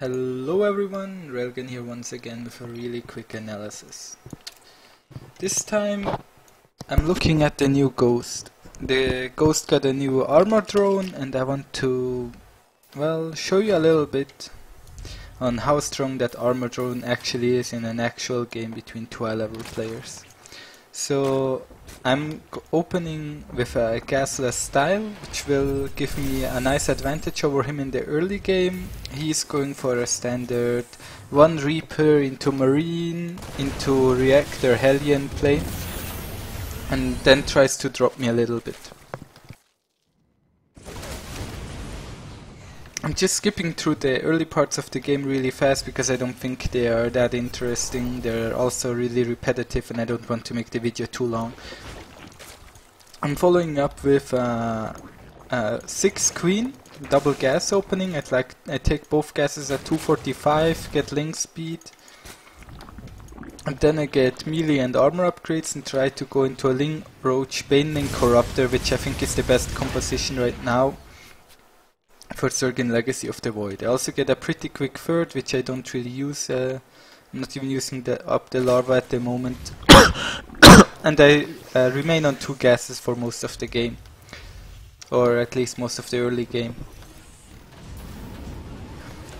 Hello everyone, Railgun here once again with a really quick analysis. This time I'm looking at the new Ghost. The Ghost got a new armor drone and I want to, well, show you a little bit on how strong that armor drone actually is in an actual game between two high-level players. So I'm opening with a gasless style, which will give me a nice advantage over him in the early game. He's going for a standard 1 Reaper into Marine, into Reactor Hellion play, and then tries to drop me a little bit. I'm just skipping through the early parts of the game really fast because I don't think they are that interesting. They're also really repetitive and I don't want to make the video too long. I'm following up with 6 Queen, double gas opening. I take both gases at 245, get link speed, and then I get melee and armor upgrades and try to go into a Ling Roach Baneling Corruptor, which I think is the best composition right now for Zergin Legacy of the Void. I also get a pretty quick third, which I don't really use. I'm not even using up the larva at the moment. And I remain on 2 gases for most of the game. Or at least most of the early game.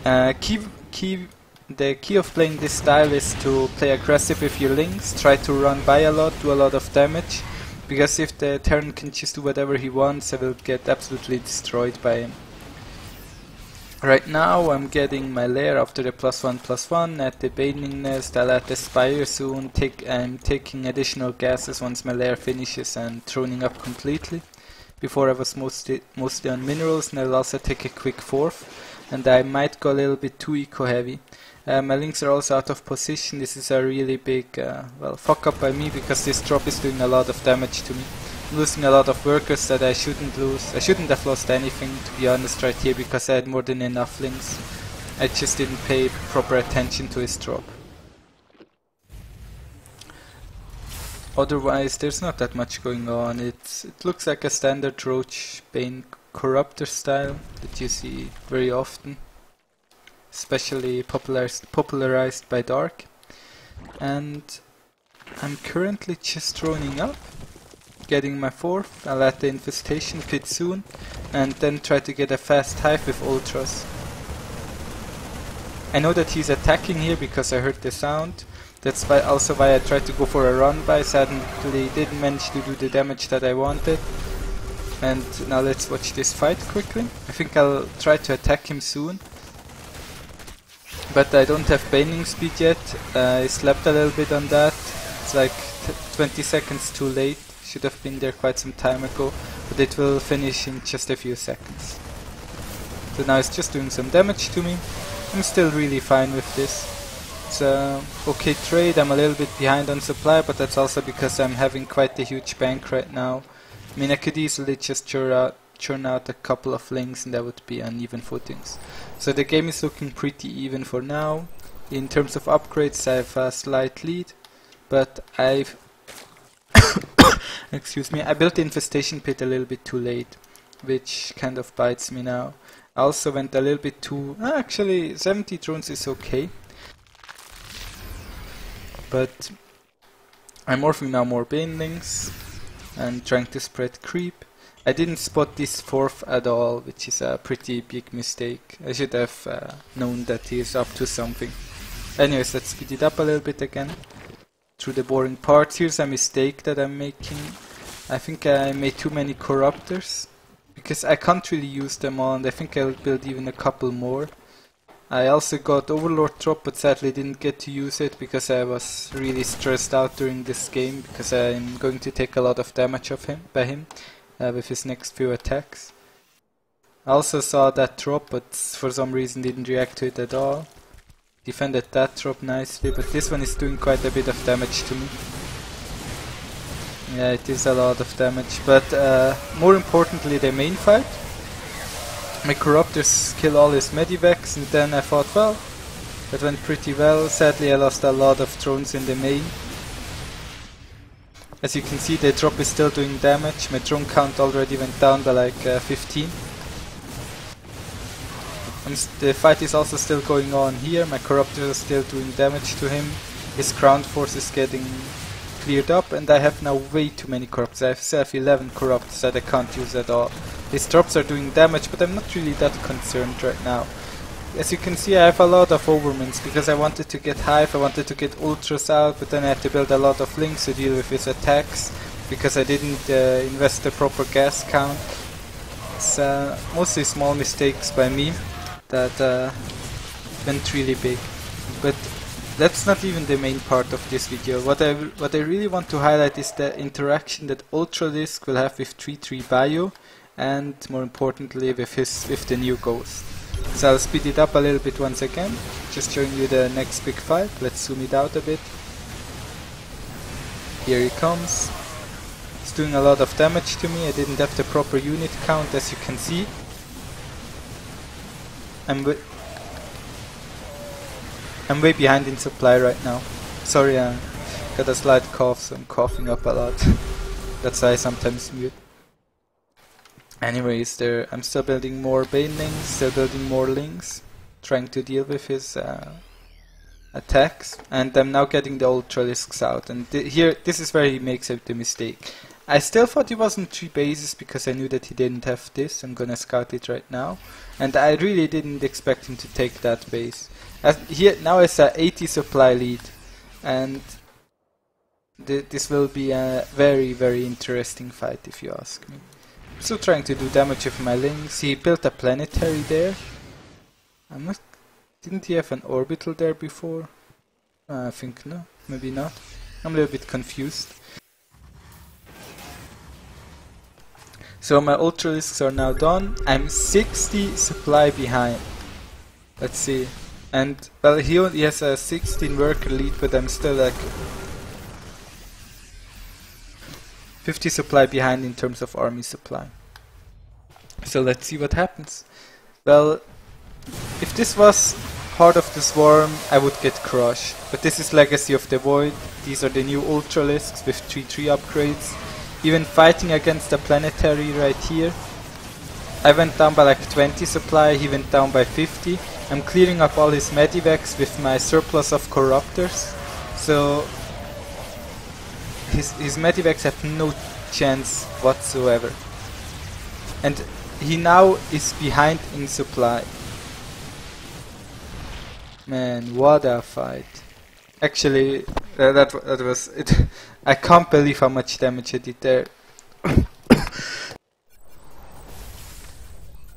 The key of playing this style is to play aggressive with your links, try to run by a lot, do a lot of damage. Because if the Terran can just do whatever he wants, I will get absolutely destroyed by him. Right now I'm getting my lair after the +1/+1 at the Baneling Nest. I'll add the Spire soon. I'm taking additional gases once my lair finishes and droning up completely. Before I was mostly on minerals, and I'll also take a quick 4th. And I might go a little bit too eco heavy. My links are also out of position. This is a really big fuck up by me because this drop is doing a lot of damage to me. I'm losing a lot of workers that I shouldn't lose. I shouldn't have lost anything, to be honest, right here, because I had more than enough links. I just didn't pay proper attention to his drop. Otherwise, there's not that much going on. It looks like a standard Roach Bane Corruptor style that you see very often, especially popularized by Dark. And I'm currently just droning up, getting my 4th. I'll add the Infestation Pit soon, and then try to get a fast hive with Ultras. I know that he's attacking here because I heard the sound. That's also why I tried to go for a run by. Sadly didn't manage to do the damage that I wanted. And now let's watch this fight quickly. I think I'll try to attack him soon. But I don't have Baneling speed yet. I slept a little bit on that. It's like 20 seconds too late. Should have been there quite some time ago, but it will finish in just a few seconds. So now it's just doing some damage to me. I'm still really fine with this. It's a okay trade. I'm a little bit behind on supply, but that's also because I'm having quite a huge bank right now. I mean, I could easily just churn out a couple of links and that would be on even footings. So the game is looking pretty even for now. In terms of upgrades, I have a slight lead, but excuse me, I built the Infestation Pit a little bit too late, which kind of bites me now. I also went a little bit too... actually, 70 drones is okay. But I'm morphing now more Banelings and trying to spread creep. I didn't spot this 4th at all, which is a pretty big mistake. I should have known that he is up to something. Anyways, let's speed it up a little bit again. Through the boring parts. Here's a mistake that I'm making. I think I made too many Corruptors because I can't really use them all, and I think I'll build even a couple more. I also got Overlord drop, but sadly didn't get to use it because I was really stressed out during this game because I'm going to take a lot of damage by him with his next few attacks. I also saw that drop, but for some reason didn't react to it at all. Defended that drop nicely, but this one is doing quite a bit of damage to me. Yeah, it is a lot of damage, but more importantly the main fight. My Corruptors kill all his Medivacs, and then I thought, well, that went pretty well. Sadly I lost a lot of drones in the main. As you can see, the drop is still doing damage. My drone count already went down by like 15. The fight is also still going on here. My Corruptor is still doing damage to him. His ground force is getting cleared up, and I have now way too many Corruptors. I still have 11 Corruptors that I can't use at all. His drops are doing damage, but I'm not really that concerned right now. As you can see, I have a lot of Overmans because I wanted to get Hive, I wanted to get Ultras out, but then I had to build a lot of links to deal with his attacks because I didn't invest the proper gas count. It's mostly small mistakes by me that went really big. But that's not even the main part of this video. What I really want to highlight is the interaction that Ultralisk will have with 3-3 Bio, and more importantly with the new Ghost. So I'll speed it up a little bit once again, just showing you the next big fight. Let's zoom it out a bit. Here he comes. He's doing a lot of damage to me. I didn't have the proper unit count, as you can see. I'm way behind in supply right now. Sorry, I got a slight cough, so I'm coughing up a lot. That's why I sometimes mute. Anyways, I'm still building more Banelings, still building more Links, trying to deal with his attacks, and I'm now getting the Ultralisks out. And here, this is where he makes the mistake. I still thought he wasn't 3 bases because I knew that he didn't have this. I'm gonna scout it right now, and I really didn't expect him to take that base. Here now it's a 80 supply lead, and this will be a very, very interesting fight if you ask me. Still trying to do damage with my links. He built a planetary there. Didn't he have an orbital there before? I think no, maybe not. I'm a little bit confused. So my Ultralisks are now done. I'm 60 supply behind. Let's see. And well, he only has a 16 worker lead, but I'm still like 50 supply behind in terms of army supply. So let's see what happens. Well, if this was Heart of the Swarm, I would get crushed. But this is Legacy of the Void. These are the new Ultralisks with 3-3 upgrades. Even fighting against the planetary right here, I went down by like 20 supply, he went down by 50. I'm clearing up all his medivacs with my surplus of Corruptors. So his medivacs have no chance whatsoever. And he now is behind in supply. Man, what a fight. Actually, that was it. I can't believe how much damage I did there.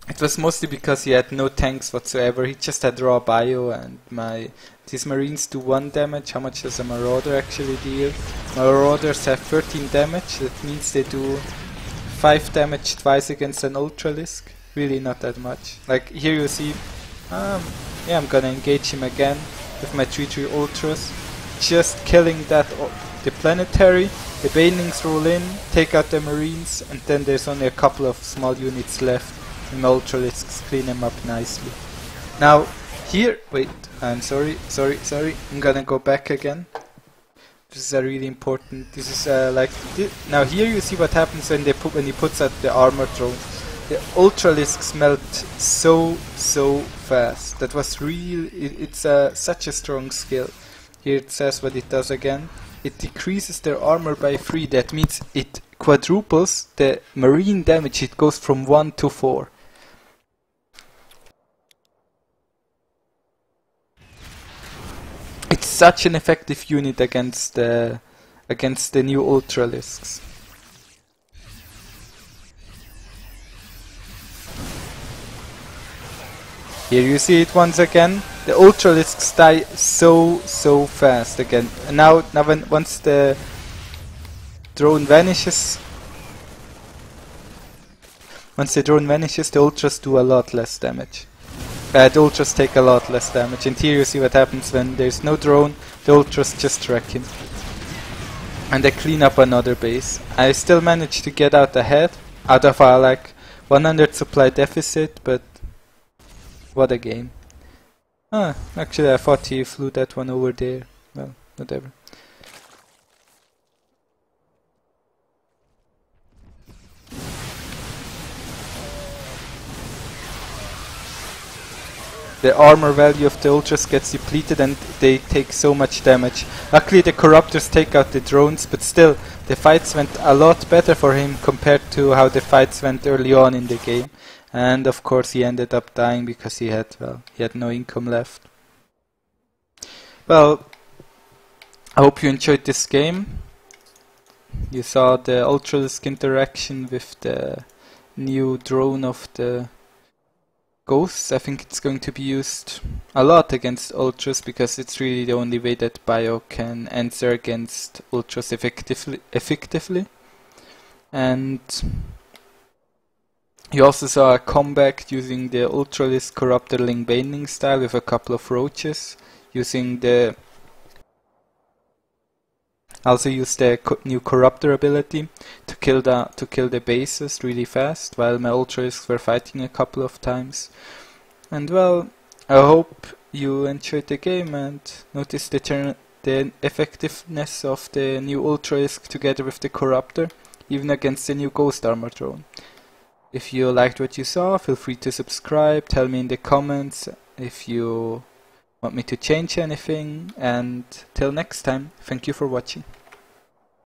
It was mostly because he had no tanks whatsoever. He just had raw bio, and these marines do 1 damage. How much does a marauder actually deal? Marauders have 13 damage. That means they do 5 damage twice against an Ultralisk. Really not that much. Like here you see, yeah, I'm gonna engage him again with my 3-3 Ultras. Just killing the planetary. The Banelings roll in, take out the marines, and then there's only a couple of small units left. And my Ultralisks clean him up nicely. Now here, wait, I'm sorry. I'm gonna go back again. This is a really important. This is now here you see what happens when he puts out the armor drone. The Ultralisks melt so fast. That was real. It's such a strong skill. Here it says what it does again. It decreases their armor by 3. That means it quadruples the marine damage. It goes from 1 to 4. It's such an effective unit against the new Ultralisks. Here you see it once again. The Ultralisks die so fast again. And now once the drone vanishes, the Ultras do a lot less damage. The Ultras take a lot less damage. And here you see what happens when there's no drone. The Ultras just wreck him. And they clean up another base. I still managed to get out ahead, out of our like 100 supply deficit, but what a game. Actually I thought he flew that one over there. Well, whatever. the armor value of the ultras gets depleted and they take so much damage. Luckily the Corruptors take out the drones, but still the fights went a lot better for him compared to how the fights went early on in the game. And of course he ended up dying because he had no income left. Well, I hope you enjoyed this game. You saw the Ultralisk interaction with the new drone of the Ghosts. I think it's going to be used a lot against Ultras because it's really the only way that Bio can answer against Ultras effectively. And you also saw a comeback using the Ultralisk Corruptor Ling Baning style with a couple of roaches, using the also use the new Corruptor ability to kill the bases really fast, while my Ultralisks were fighting a couple of times. And well, I hope you enjoyed the game and noticed the effectiveness of the new Ultralisk together with the Corruptor, even against the new Ghost Armor drone. If you liked what you saw, feel free to subscribe, tell me in the comments if you want me to change anything, and till next time, thank you for watching.